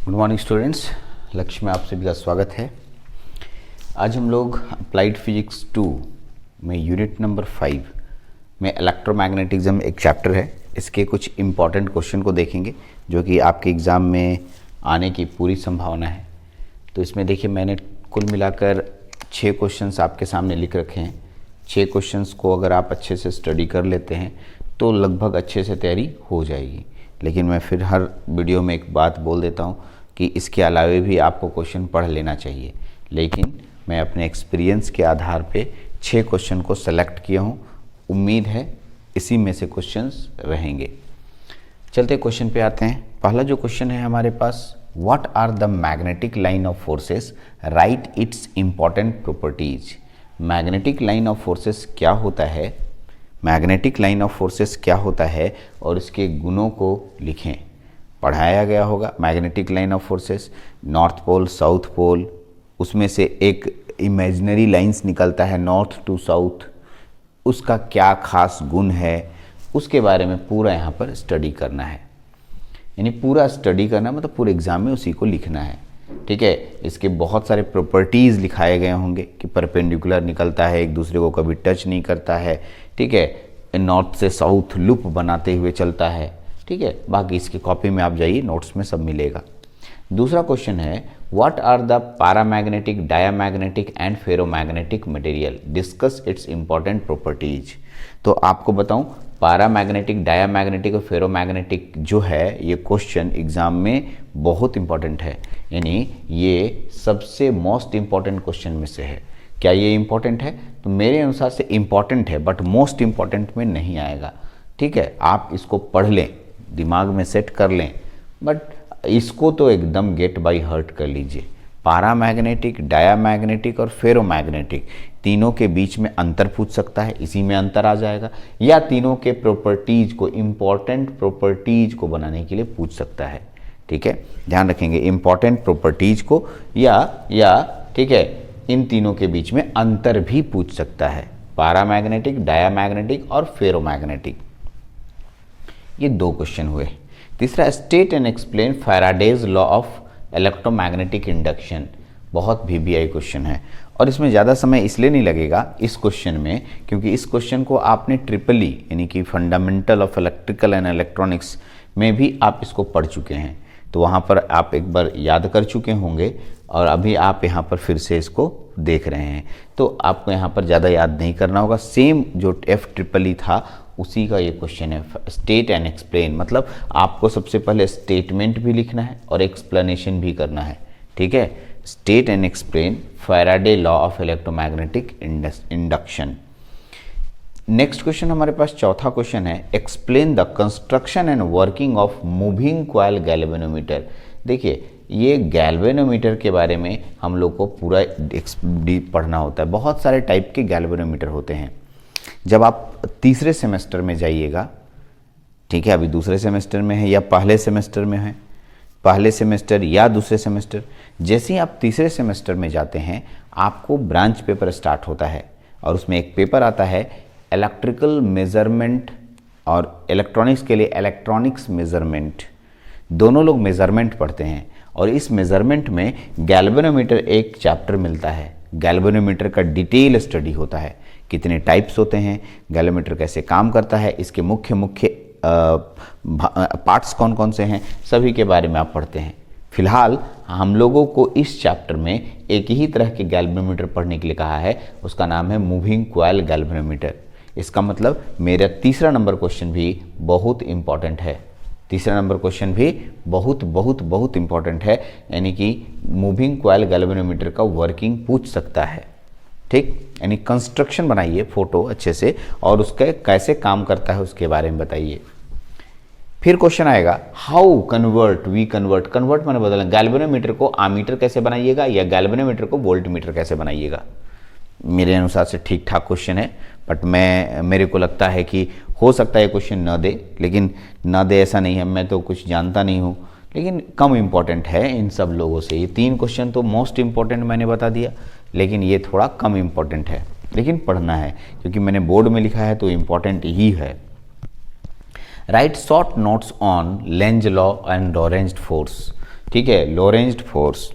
Good morning students, लक्ष्य में आप सभी का स्वागत है। आज हम लोग अप्लाइड फिजिक्स 2 में यूनिट नंबर 5 में इलेक्ट्रोमैग्नेटिज्म एक चैप्टर है, इसके कुछ इम्पॉर्टेंट क्वेश्चन को देखेंगे जो कि आपके एग्ज़ाम में आने की पूरी संभावना है। तो इसमें देखिए, मैंने कुल मिलाकर 6 क्वेश्चंस आपके सामने लिख रखे हैं। 6 क्वेश्चंस को अगर आप अच्छे से स्टडी कर लेते हैं तो लगभग अच्छे से तैयारी हो जाएगी। लेकिन मैं फिर हर वीडियो में एक बात बोल देता हूँ कि इसके अलावे भी आपको क्वेश्चन पढ़ लेना चाहिए, लेकिन मैं अपने एक्सपीरियंस के आधार पे 6 क्वेश्चन को सेलेक्ट किया हूँ। उम्मीद है इसी में से क्वेश्चंस रहेंगे। चलते क्वेश्चन पे आते हैं। पहला जो क्वेश्चन है हमारे पास, what are the magnetic line of forces, right its important properties. Magnetic line of forces क्या होता है, मैग्नेटिक लाइन ऑफ फोर्सेस क्या होता है और इसके गुणों को लिखें। पढ़ाया गया होगा magnetic line of forces, north pole south pole, उसमें से एक इमेजिनरी लाइंस निकलता है नॉर्थ टू साउथ, उसका क्या खास गुण है, उसके बारे में पूरा यहाँ पर स्टडी करना है। यानी पूरा स्टडी करना मतलब पूरे एग्जाम में उसी को लिखना है, ठीक है। इसके बहुत सारे प्रॉपर्टीज़ लिखाए गए होंगे कि परपेंडिकुलर निकलता है, एक दूसरे को कभी टच नहीं करता है, ठीक है, नॉर्थ से साउथ लूप बनाते हुए चलता है, ठीक है। बाकी इसकी कॉपी में आप जाइए, नोट्स में सब मिलेगा। दूसरा क्वेश्चन है, what are the paramagnetic, diamagnetic and ferromagnetic material, discuss its important properties. तो आपको बताऊं, पैरामैग्नेटिक, डायामैग्नेटिक और फेरोमैग्नेटिक जो है ये क्वेश्चन एग्जाम में बहुत इंपॉर्टेंट है। यानी ये सबसे मोस्ट इंपॉर्टेंट क्वेश्चन में से है। क्या ये इंपॉर्टेंट है? तो मेरे अनुसार से इंपॉर्टेंट है, बट मोस्ट इंपॉर्टेंट में नहीं आएगा, ठीक है। आप इसको पढ़ लें, दिमाग में सेट कर लें, बट इसको तो एकदम गेट बाय हर्ट कर लीजिए। पैरामैग्नेटिक, डायामैग्नेटिक और फेरोमैग्नेटिक तीनों के बीच में अंतर पूछ सकता है, इसी में अंतर आ जाएगा, या तीनों के प्रॉपर्टीज को, इंपॉर्टेंट प्रॉपर्टीज को बनाने के लिए पूछ सकता है, ठीक है। ध्यान रखेंगे, इंपॉर्टेंट प्रॉपर्टीज को या ठीक है, इन तीनों के बीच में अंतर भी पूछ सकता है, पैरामैग्नेटिक, डायामैग्नेटिक और फेरोमैग्नेटिक। ये 2 क्वेश्चन हुए। तीसरा, state and explain Faraday's law of electromagnetic induction, बहुत VBI क्वेश्चन है और इसमें ज़्यादा समय इसलिए नहीं लगेगा इस क्वेश्चन में, क्योंकि इस क्वेश्चन को आपने ट्रिपली यानी कि fundamental of electrical and electronics में भी आप इसको पढ़ चुके हैं, तो वहाँ पर आप एक बार याद कर चुके होंगे और अभी आप यहाँ पर फिर से इसको देख रहे हैं, तो आपको यहाँ पर ज़्यादा याद नहीं करना होगा। सेम जो FEEE था उसी का ये क्वेश्चन है, स्टेट एंड एक्सप्लेन। मतलब आपको सबसे पहले स्टेटमेंट भी लिखना है और एक्सप्लेनेशन भी करना है, ठीक है। State and explain Faraday law of electromagnetic induction. Next question हमारे पास चौथा क्वेश्चन है, explain the construction and working of moving coil galvanometer. देखिए, ये गैल्वेनोमीटर के बारे में हम लोग को पूरा पढ़ना होता है। बहुत सारे टाइप के गैल्वेनोमीटर होते हैं। जब आप तीसरे सेमेस्टर में जाइएगा, ठीक है, अभी दूसरे सेमेस्टर में है या पहले सेमेस्टर में है, पहले सेमेस्टर या दूसरे सेमेस्टर, जैसे ही आप तीसरे सेमेस्टर में जाते हैं आपको ब्रांच पेपर स्टार्ट होता है और उसमें एक पेपर आता है इलेक्ट्रिकल मेजरमेंट और इलेक्ट्रॉनिक्स के लिए इलेक्ट्रॉनिक्स मेजरमेंट। दोनों लोग मेजरमेंट पढ़ते हैं और इस मेजरमेंट में गैल्वेनोमीटर एक चैप्टर मिलता है। गैल्वेनोमीटर का डिटेल स्टडी होता है, कितने टाइप्स होते हैं, गैल्वेनोमीटर कैसे काम करता है, इसके मुख्य पार्ट्स कौन कौन से हैं, सभी के बारे में आप पढ़ते हैं। फिलहाल हम लोगों को इस चैप्टर में एक ही तरह के गैल्वेनोमीटर पढ़ने के लिए कहा है, उसका नाम है मूविंग कॉइल गैल्वेनोमीटर। इसका मतलब मेरा तीसरा नंबर क्वेश्चन भी बहुत इंपॉर्टेंट है। तीसरा नंबर क्वेश्चन भी बहुत बहुत बहुत इंपॉर्टेंट है, यानी कि मूविंग कॉइल गैल्वेनोमीटर का वर्किंग पूछ सकता है, ठीक। यानी कंस्ट्रक्शन बनाइए फोटो अच्छे से और उसके कैसे काम करता है उसके बारे में बताइए। फिर क्वेश्चन आएगा, how convert we convert, convert मैंने बदला, गैल्वेनोमीटर को आमीटर कैसे बनाइएगा या गैल्वेनोमीटर को वोल्टमीटर कैसे बनाइएगा। मेरे अनुसार से ठीक ठाक क्वेश्चन है, बट मेरे को लगता है कि हो सकता है क्वेश्चन न दे, लेकिन न दे ऐसा नहीं है, मैं तो कुछ जानता नहीं हूँ, लेकिन कम इम्पॉर्टेंट है इन सब लोगों से। ये 3 क्वेश्चन तो मोस्ट इम्पॉर्टेंट मैंने बता दिया, लेकिन ये थोड़ा कम इम्पॉर्टेंट है, लेकिन पढ़ना है क्योंकि मैंने बोर्ड में लिखा है तो इम्पॉर्टेंट ही है। Write short notes on Lenz law and Lorentz force. ठीक है, लोरेंज्ड फोर्स।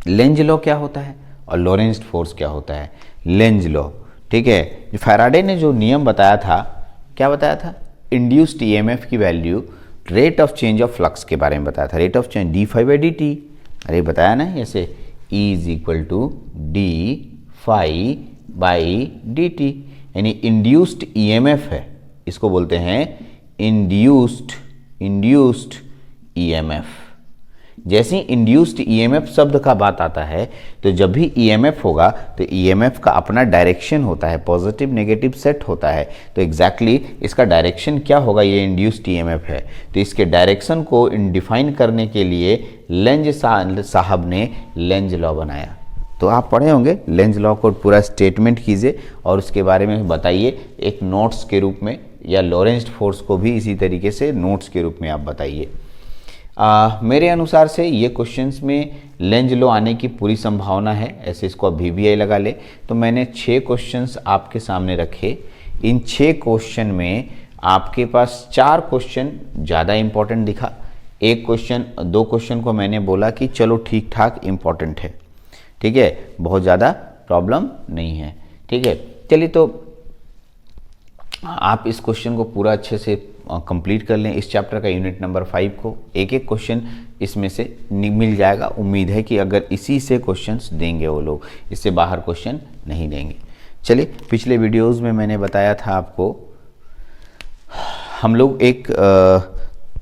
लेंज लॉ क्या होता है और लोरेंज्ड फोर्स क्या होता है? लेंज लॉ, ठीक है, फैराडे ने जो नियम बताया था, क्या बताया था? इंड्यूस्ड ईएमएफ की value rate of change of flux के बारे में बताया था। Rate of change d phi by d t, अरे बताया ना, ऐसे E is equal to d phi by d t, यानी इंड्यूस्ड ईएमएफ है, इसको बोलते हैं इंड्यूस्ड ईएमएफ। जैसे ही इंड्यूस्ड ईएमएफ शब्द का बात आता है तो जब भी ईएमएफ होगा तो ईएमएफ का अपना डायरेक्शन होता है, पॉजिटिव नेगेटिव सेट होता है। तो एग्जैक्टली इसका डायरेक्शन क्या होगा? ये इंड्यूस्ड ईएमएफ है, तो इसके डायरेक्शन को डिफाइन करने के लिए लेंज साहब ने लेंज लॉ बनाया। तो आप पढ़े होंगे, लेंज लॉ को पूरा स्टेटमेंट कीजिए और उसके बारे में बताइए एक नोट्स के रूप में, या लोरेंज्ड फोर्स को भी इसी तरीके से नोट्स के रूप में आप बताइए। मेरे अनुसार से ये क्वेश्चंस में लेंज लॉ आने की पूरी संभावना है, ऐसे इसको आप VBI लगा ले। तो मैंने 6 क्वेश्चंस आपके सामने रखे। इन 6 क्वेश्चन में आपके पास 4 क्वेश्चन ज़्यादा इम्पोर्टेंट दिखा, 2 क्वेश्चन को मैंने बोला कि चलो ठीक ठाक इम्पोर्टेंट है, ठीक है, बहुत ज़्यादा प्रॉब्लम नहीं है, ठीक है। चलिए, तो आप इस क्वेश्चन को पूरा अच्छे से कंप्लीट कर लें, इस चैप्टर का यूनिट नंबर 5 को। एक एक क्वेश्चन इसमें से मिल जाएगा। उम्मीद है कि अगर इसी से क्वेश्चंस देंगे वो लोग, इससे बाहर क्वेश्चन नहीं देंगे। चलिए, पिछले वीडियोस में मैंने बताया था आपको, हम लोग एक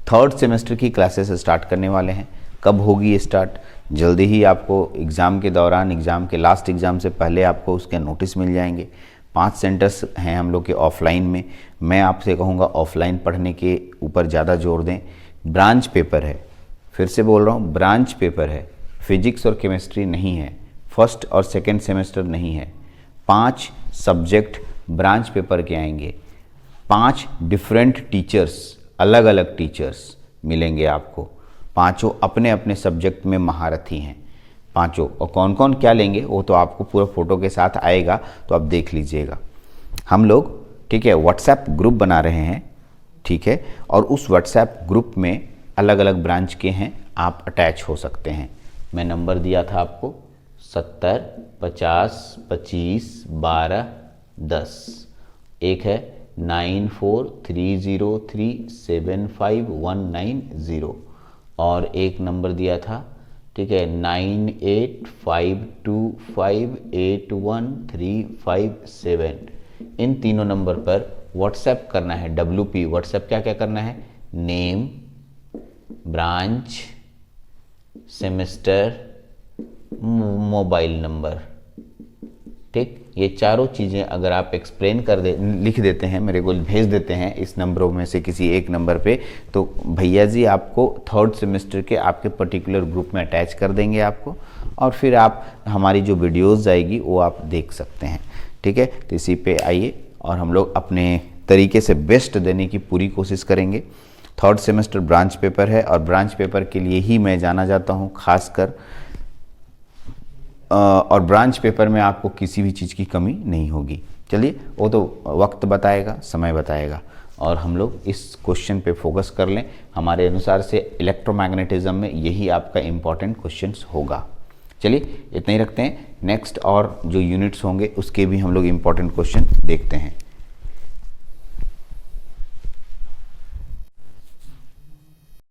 3rd सेमेस्टर की क्लासेस स्टार्ट करने वाले हैं। कब होगी ये स्टार्ट? जल्दी ही आपको एग्ज़ाम के दौरान, एग्ज़ाम के लास्ट एग्ज़ाम से पहले आपको उसके नोटिस मिल जाएंगे। 5 सेंटर्स हैं हम लोग के ऑफलाइन में। मैं आपसे कहूँगा ऑफलाइन पढ़ने के ऊपर ज़्यादा जोर दें। ब्रांच पेपर है, फिर से बोल रहा हूँ, ब्रांच पेपर है, फिजिक्स और केमिस्ट्री नहीं है, 1st और 2nd सेमेस्टर नहीं है। 5 सब्जेक्ट ब्रांच पेपर के आएंगे, 5 डिफरेंट टीचर्स, अलग अलग टीचर्स मिलेंगे आपको। 5 अपने अपने सब्जेक्ट में महारथी हैं 5। और कौन कौन क्या लेंगे वो तो आपको पूरा फोटो के साथ आएगा, तो आप देख लीजिएगा। हम लोग, ठीक है, व्हाट्सएप ग्रुप बना रहे हैं, ठीक है, और उस व्हाट्सएप ग्रुप में अलग अलग ब्रांच के हैं, आप अटैच हो सकते हैं। मैं नंबर दिया था आपको 70 50 25 12 10। एक है 9430375190, और एक नंबर दिया था, ठीक है, 9852581357। इन तीनों नंबर पर व्हाट्सएप करना है, WP व्हाट्सएप क्या क्या करना है? Name, branch, semester, mobile number, ठीक। ये चारों चीज़ें अगर आप एक्सप्लेन कर दे, लिख देते हैं, मेरे को भेज देते हैं इस नंबरों में से किसी एक नंबर पे, तो भैया जी आपको 3rd सेमेस्टर के आपके पर्टिकुलर ग्रुप में अटैच कर देंगे आपको, और फिर आप हमारी जो वीडियोस आएगी वो आप देख सकते हैं, ठीक है। तो इसी पे आइए और हम लोग अपने तरीके से बेस्ट देने की पूरी कोशिश करेंगे। 3rd सेमेस्टर ब्रांच पेपर है, और ब्रांच पेपर के लिए ही मैं जाना जाता हूँ खासकर, और ब्रांच पेपर में आपको किसी भी चीज़ की कमी नहीं होगी। चलिए, वो तो वक्त बताएगा, समय बताएगा, और हम लोग इस क्वेश्चन पे फोकस कर लें। हमारे अनुसार से इलेक्ट्रोमैग्नेटिज्म में यही आपका इम्पॉर्टेंट क्वेश्चंस होगा। चलिए, इतना ही रखते हैं। नेक्स्ट और जो यूनिट्स होंगे उसके भी हम लोग इम्पॉर्टेंट क्वेश्चन देखते हैं।